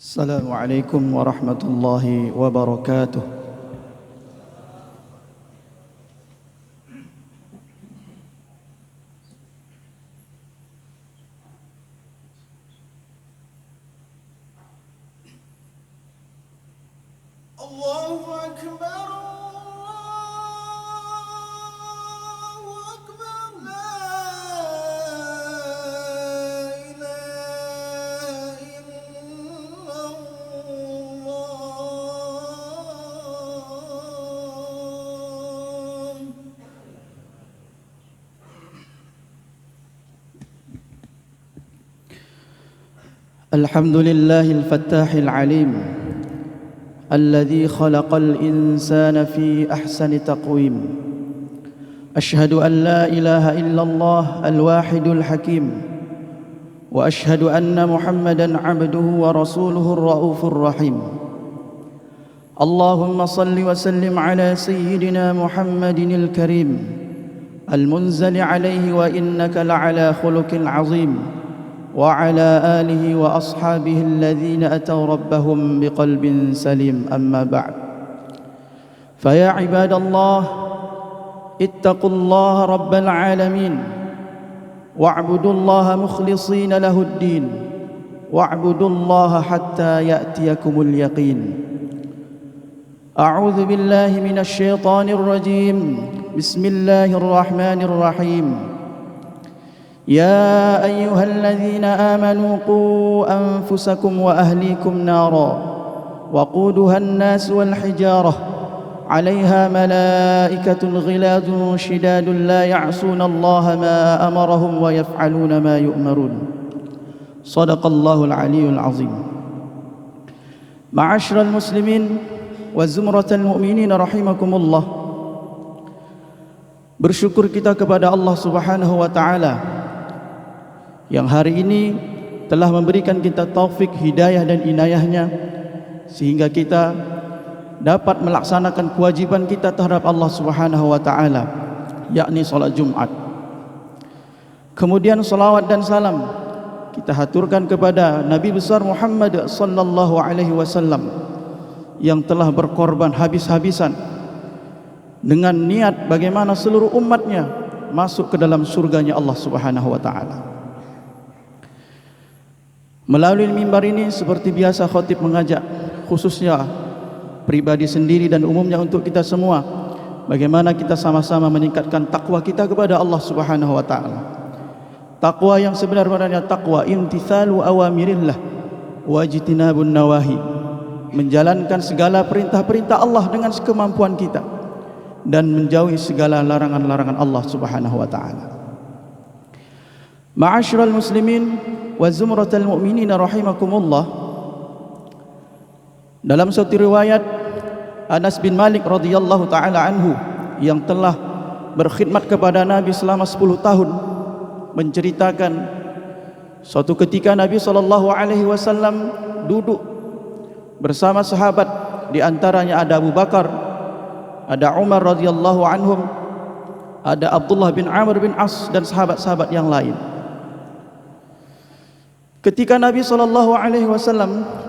Assalamualaikum warahmatullahi wabarakatuh. Allahu Akbar, Allahu Akbar, la ilaha illallah. Alhamdulillahil fattahil alim الذي خلق الإنسان في أحسن تقويم. أشهد أن لا إله إلا الله الواحد الحكيم، وأشهد أن محمدًا عبده ورسوله الرؤوف الرحيم. اللهم صل وسلم على سيدنا محمد الكريم المنزل عليه وإنك لعلى خلق عظيم، وعلى آله وأصحابه الذين أتوا ربهم بقلب سليم. أما بعد، فيا عباد الله، اتقوا الله رب العالمين، واعبدوا الله مخلصين له الدين، واعبدوا الله حتى يأتيكم اليقين. أعوذ بالله من الشيطان الرجيم. بسم الله الرحمن الرحيم. يا أيها الذين آمنوا قوا أنفسكم وأهليكم نارا وقودها الناس والحجارة عليها ملائكة غلاظ شداد لا يعصون الله ما أمرهم ويفعلون ما يؤمرون. صدق الله العلي العظيم. معاشر المسلمين وزمرة المؤمنين رحمكم الله. Bersyukur kita kepada Allah Subhanahu wa taala yang hari ini telah memberikan kita taufik, hidayah dan inayahnya sehingga kita dapat melaksanakan kewajiban kita terhadap Allah Subhanahu wa taala, yakni salat Jumat. Kemudian salawat dan salam kita haturkan kepada Nabi besar Muhammad sallallahu alaihi wasallam yang telah berkorban habis-habisan dengan niat bagaimana seluruh umatnya masuk ke dalam surganya Allah Subhanahu wa taala. Melalui mimbar ini seperti biasa khatib mengajak khususnya pribadi sendiri dan umumnya untuk kita semua, bagaimana kita sama-sama meningkatkan takwa kita kepada Allah Subhanahu wa taala. Takwa yang sebenarnya takwa imtithalu awamirillah wa ijtinabun nawahi, menjalankan segala perintah-perintah Allah dengan sekemampuan kita dan menjauhi segala larangan-larangan Allah Subhanahu wa taala. Ma'asyiral muslimin wa zumratal mu'minin rahimakumullah. Dalam satu riwayat Anas bin Malik radhiyallahu taala anhu yang telah berkhidmat kepada Nabi selama 10 tahun menceritakan suatu ketika Nabi sallallahu alaihi wasallam duduk bersama sahabat, di antaranya ada Abu Bakar, ada Umar radhiyallahu anhum, ada Abdullah bin Amr bin As dan sahabat-sahabat yang lain. Ketika Nabi SAW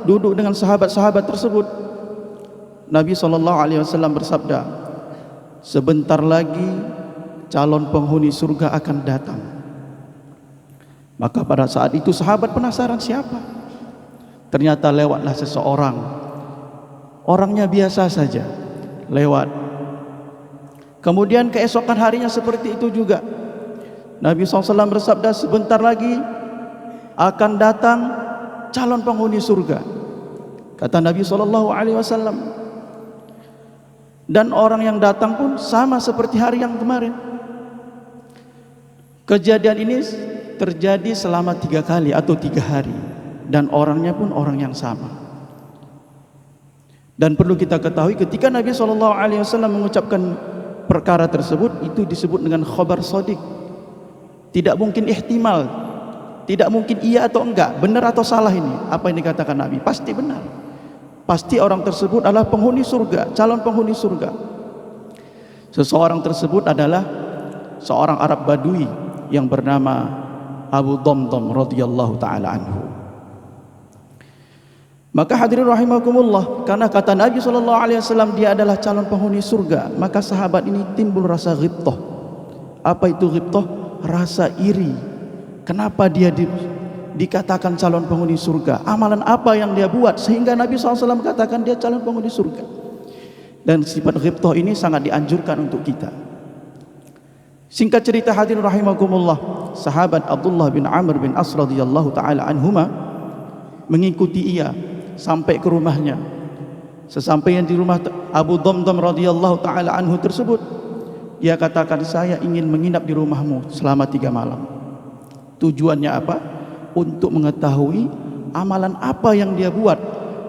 duduk dengan sahabat-sahabat tersebut, Nabi SAW bersabda, sebentar lagi calon penghuni surga akan datang. Maka pada saat itu sahabat penasaran siapa. Ternyata lewatlah seseorang, orangnya biasa saja, lewat. Kemudian keesokan harinya seperti itu juga, Nabi SAW bersabda, sebentar lagi akan datang calon penghuni surga. Kata Nabi SAW, dan orang yang datang pun sama seperti hari yang kemarin. Kejadian ini terjadi selama 3 kali atau 3 hari, dan orangnya pun orang yang sama. Dan perlu kita ketahui, ketika Nabi SAW mengucapkan perkara tersebut, itu disebut dengan khabar shadiq. Tidak mungkin ihtimal, tidak mungkin iya atau enggak, benar atau salah ini. Apa yang dikatakan Nabi pasti benar. Pasti orang tersebut adalah penghuni surga, calon penghuni surga. Seseorang tersebut adalah seorang Arab Badui yang bernama Abu Damdam radhiyallahu taala anhu. Maka hadirin rahimakumullah, karena kata Nabi SAW dia adalah calon penghuni surga, maka sahabat ini timbul rasa ghibtah. Apa itu ghibtah? Rasa iri. Kenapa dia dikatakan calon penghuni surga? Amalan apa yang dia buat sehingga Nabi SAW katakan dia calon penghuni surga? Dan sifat ghibtah ini sangat dianjurkan untuk kita. Singkat cerita hadirin rahimakumullah, sahabat Abdullah bin Amr bin As radhiyallahu taala anhuma mengikuti ia sampai ke rumahnya. Sesampainya di rumah Abu Damdam radhiyallahu taala anhu tersebut, dia katakan, saya ingin menginap di rumahmu selama 3 malam. Tujuannya apa? Untuk mengetahui amalan apa yang dia buat,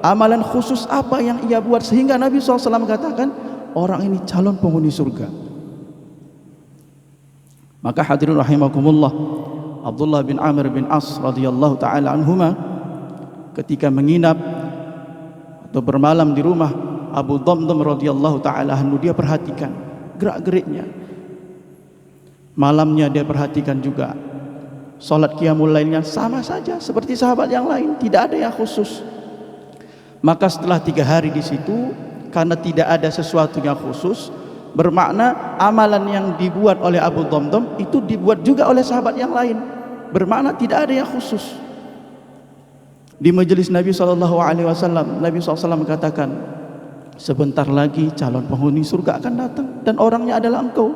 amalan khusus apa yang ia buat sehingga Nabi SAW katakan orang ini calon penghuni surga. Maka hadirin rahimakumullah, Abdullah bin Amr bin As radhiyallahu taala anhuma ketika menginap atau bermalam di rumah Abu Damdam radhiyallahu taala anhu, dia perhatikan gerak-geriknya. Malamnya dia perhatikan juga salat qiyamul lailnya sama saja seperti sahabat yang lain, tidak ada yang khusus. Maka setelah 3 hari di situ, karena tidak ada sesuatu yang khusus, bermakna amalan yang dibuat oleh Abu Damdam itu dibuat juga oleh sahabat yang lain, bermakna tidak ada yang khusus. Di majelis Nabi SAW, Nabi SAW katakan, sebentar lagi calon penghuni surga akan datang dan orangnya adalah engkau.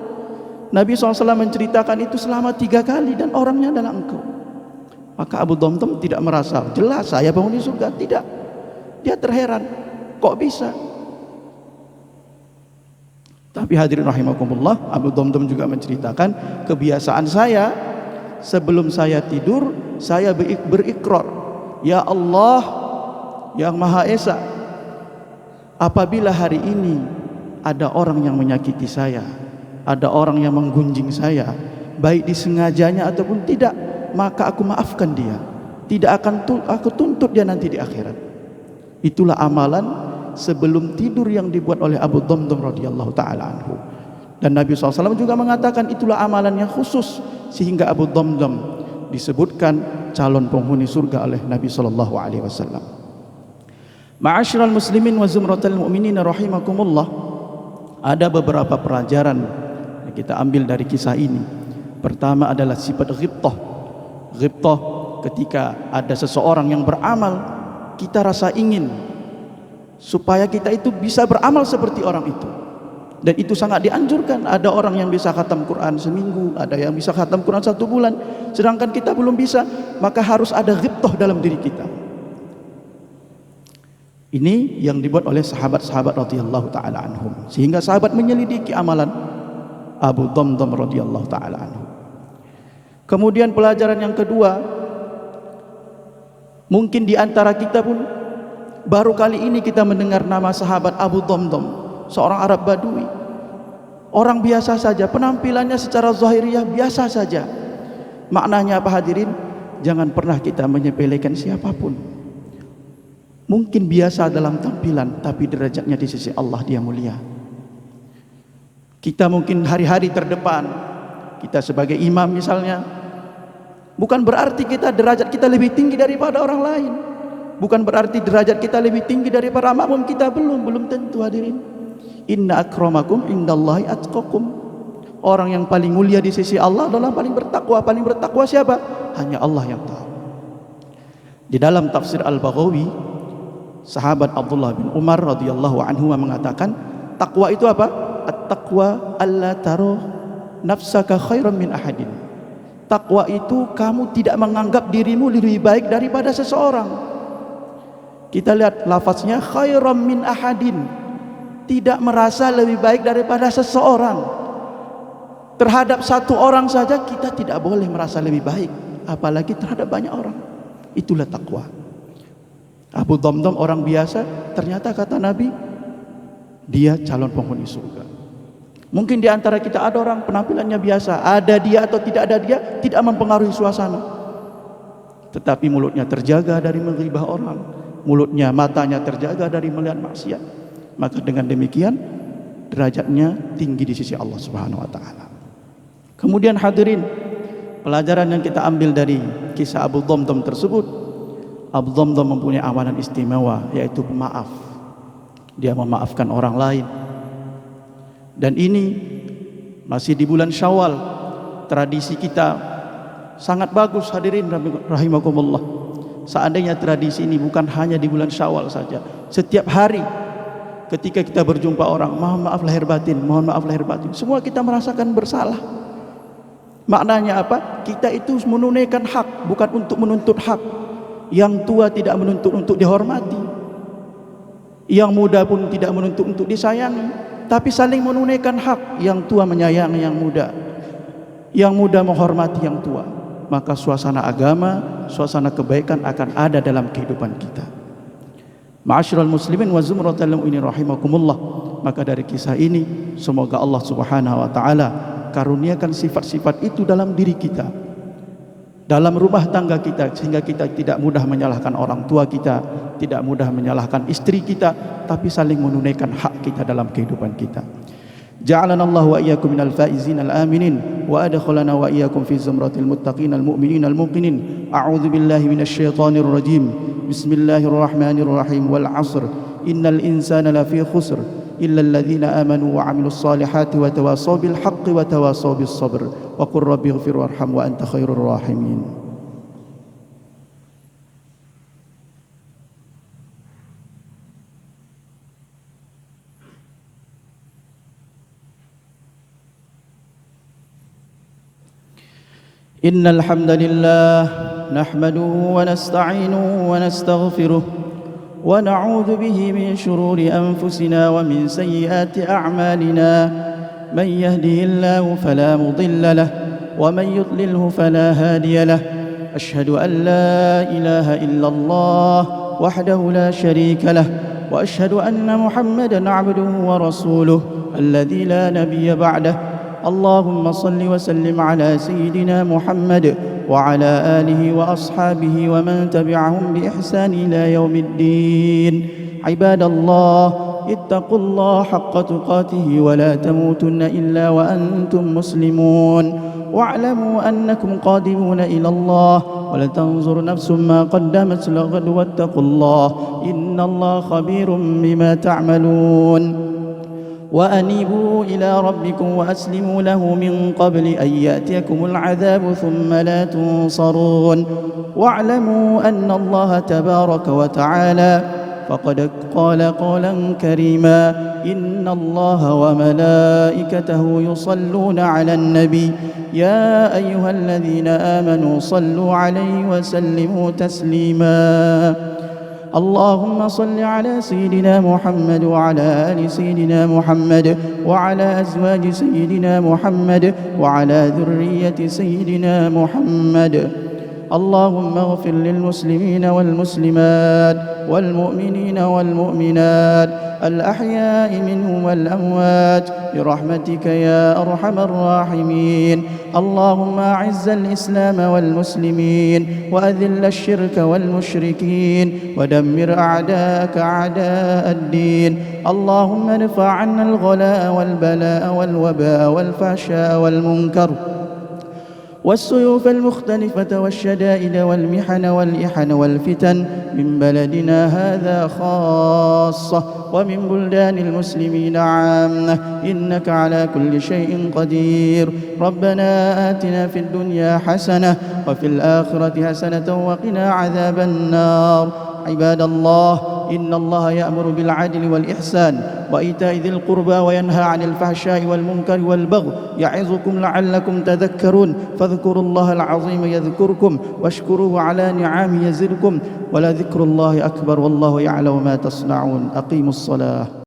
Nabi SAW menceritakan itu selama 3 kali dan orangnya adalah engkau. Maka Abu Damdam tidak merasa jelas saya penghuni surga, tidak. Dia terheran, kok bisa? Tapi hadirin rahimakumullah, Abu Damdam juga menceritakan, kebiasaan saya sebelum saya tidur, saya berikrar, ya Allah yang Maha Esa, apabila hari ini ada orang yang menyakiti saya, ada orang yang menggunjing saya, baik disengajanya ataupun tidak, maka aku maafkan dia, tidak akan aku tuntut dia nanti di akhirat. Itulah amalan sebelum tidur yang dibuat oleh Abu Damdam radhiyallahu taala anhu. Dan Nabi SAW juga mengatakan itulah amalan yang khusus sehingga Abu Damdam disebutkan calon penghuni surga oleh Nabi SAW. Ma'asyiral muslimin wa zumratal mu'minin rahimakumullah, ada beberapa pelajaran yang kita ambil dari kisah ini. Pertama adalah sifat ghibtah. Ghibtah ketika ada seseorang yang beramal, kita rasa ingin supaya kita itu bisa beramal seperti orang itu. Dan itu sangat dianjurkan. Ada orang yang bisa khatam Quran seminggu, ada yang bisa khatam Quran 1 bulan, sedangkan kita belum bisa. Maka harus ada ghibtah dalam diri kita. Ini yang dibuat oleh sahabat-sahabat radhiyallahu taala anhum, sehingga sahabat menyelidiki amalan Abu Damdam radhiyallahu taala anhu. Kemudian pelajaran yang kedua, mungkin di antara kita pun baru kali ini kita mendengar nama sahabat Abu Damdam, seorang Arab Badui, orang biasa saja, penampilannya secara zahiriyah biasa saja. Maknanya apa hadirin? Jangan pernah kita menyepelekan siapapun. Mungkin biasa dalam tampilan, tapi derajatnya di sisi Allah dia mulia. Kita mungkin hari-hari terdepan, kita sebagai imam misalnya, bukan berarti kita derajat kita lebih tinggi daripada orang lain. Bukan berarti derajat kita lebih tinggi daripada makmum kita, belum tentu hadirin. Inna akramakum indallahi atqakum. Orang yang paling mulia di sisi Allah adalah paling bertakwa. Paling bertakwa siapa? Hanya Allah yang tahu. Di dalam tafsir Al-Baghawi, sahabat Abdullah bin Umar radhiyallahu anhu mengatakan, takwa itu apa? At-taqwa alla taro nafsaka khairan min ahadin. Takwa itu kamu tidak menganggap dirimu lebih baik daripada seseorang. Kita lihat lafaznya khairan min ahadin, tidak merasa lebih baik daripada seseorang. Terhadap satu orang saja kita tidak boleh merasa lebih baik, apalagi terhadap banyak orang. Itulah takwa. Abu Damdam orang biasa, ternyata kata Nabi dia calon penghuni surga. Mungkin di antara kita ada orang penampilannya biasa, ada dia atau tidak ada dia tidak mempengaruhi suasana, tetapi mulutnya terjaga dari menghibah orang, mulutnya, matanya terjaga dari melihat maksiat. Maka dengan demikian derajatnya tinggi di sisi Allah Subhanahu wa taala. Kemudian hadirin, pelajaran yang kita ambil dari kisah Abu Damdam tersebut Abu Dhamdam mempunyai amalan istimewa, yaitu pemaaf. Dia memaafkan orang lain. Dan ini masih di bulan Syawal. Tradisi kita sangat bagus, hadirin rahimakumullah. Seandainya tradisi ini bukan hanya di bulan Syawal saja, setiap hari ketika kita berjumpa orang, mohon maaf lahir batin, mohon maaf lahir batin, semua kita merasakan bersalah. Maknanya apa? Kita itu menunaikan hak, bukan untuk menuntut hak. Yang tua tidak menuntut untuk dihormati, yang muda pun tidak menuntut untuk disayangi, tapi saling menunaikan hak. Yang tua menyayangi yang muda menghormati yang tua. Maka suasana agama, suasana kebaikan akan ada dalam kehidupan kita. Ma'asyiral muslimin wa zumratal mu'minin rahimakumullah. Maka dari kisah ini, semoga Allah Subhanahu wa taala karuniakan sifat-sifat itu dalam diri kita, dalam rumah tangga kita, sehingga kita tidak mudah menyalahkan orang tua kita, tidak mudah menyalahkan istri kita, tapi saling menunaikan hak kita dalam kehidupan kita. Ja'alana Allah wa iyyakum minal faizin al-aminin wa adkhalana wa iyyakum fi zumratil muttaqin al-mu'minin al-muqinin. A'udzu billahi minasy syaithanir rajim. Bismillahirrahmanirrahim. Wal 'ashr. Innal insana lafi khusr illa alladhina amanu wa 'amilus salihati wa tawasaw bil haqqi wa tawasaw bis sabr. Wa qur rabbighfir warham wa anta khairur rahimin. Innal hamdalillah nahmaduhu wa nasta'inuhu wa nastaghfiruh wa na'udzu bihi min shururi anfusina wa min sayyiati a'malina. من يهده الله فلا مضل له ومن يضلله فلا هادي له. أشهد أن لا إله إلا الله وحده لا شريك له وأشهد أن محمدا عبده ورسوله الذي لا نبي بعده. اللهم صل وسلم على سيدنا محمد وعلى آله وأصحابه ومن تبعهم بإحسان إلى يوم الدين. عباد الله، اتقوا الله حق تقاته ولا تموتن إلا وأنتم مسلمون. واعلموا أنكم قادمون إلى الله، ولتنظر نفس ما قدمت لغد، واتقوا الله إن الله خبير بما تعملون. وأنيبوا إلى ربكم وأسلموا له من قبل أن يأتيكم العذاب ثم لا تنصرون. واعلموا أن الله تبارك وتعالى فقد قال قولا كريما: إن الله وملائكته يصلون على النبي يا أيها الذين آمنوا صلوا عليه وسلموا تسليما. اللهم صل على سيدنا محمد وعلى آل سيدنا محمد وعلى أزواج سيدنا محمد وعلى ذرية سيدنا محمد. اللهم اغفر للمسلمين والمسلمات والمؤمنين والمؤمنات الأحياء منهم والأموات برحمتك يا أرحم الراحمين. اللهم أعز الإسلام والمسلمين وأذل الشرك والمشركين ودمر أعداءك أعداء الدين. اللهم ارفع عنا الغلاء والبلاء والوباء والفحشاء والمنكر والسيوف المختلفة والشدائد والمحن والإحن والفتن من بلدنا هذا خاصة ومن بلدان المسلمين عامة، إنك على كل شيء قدير. ربنا آتنا في الدنيا حسنة وفي الآخرة حسنة وقنا عذاب النار. عباد الله، إن الله يأمر بالعدل والإحسان وإيتاء ذي القربى وينهى عن الفحشاء والمنكر والبغي يعظكم لعلكم تذكرون. فاذكروا الله العظيم يذكركم واشكروه على نعمه يزدكم ولذكر الله أكبر والله يعلم ما تصنعون. أقيموا الصلاة.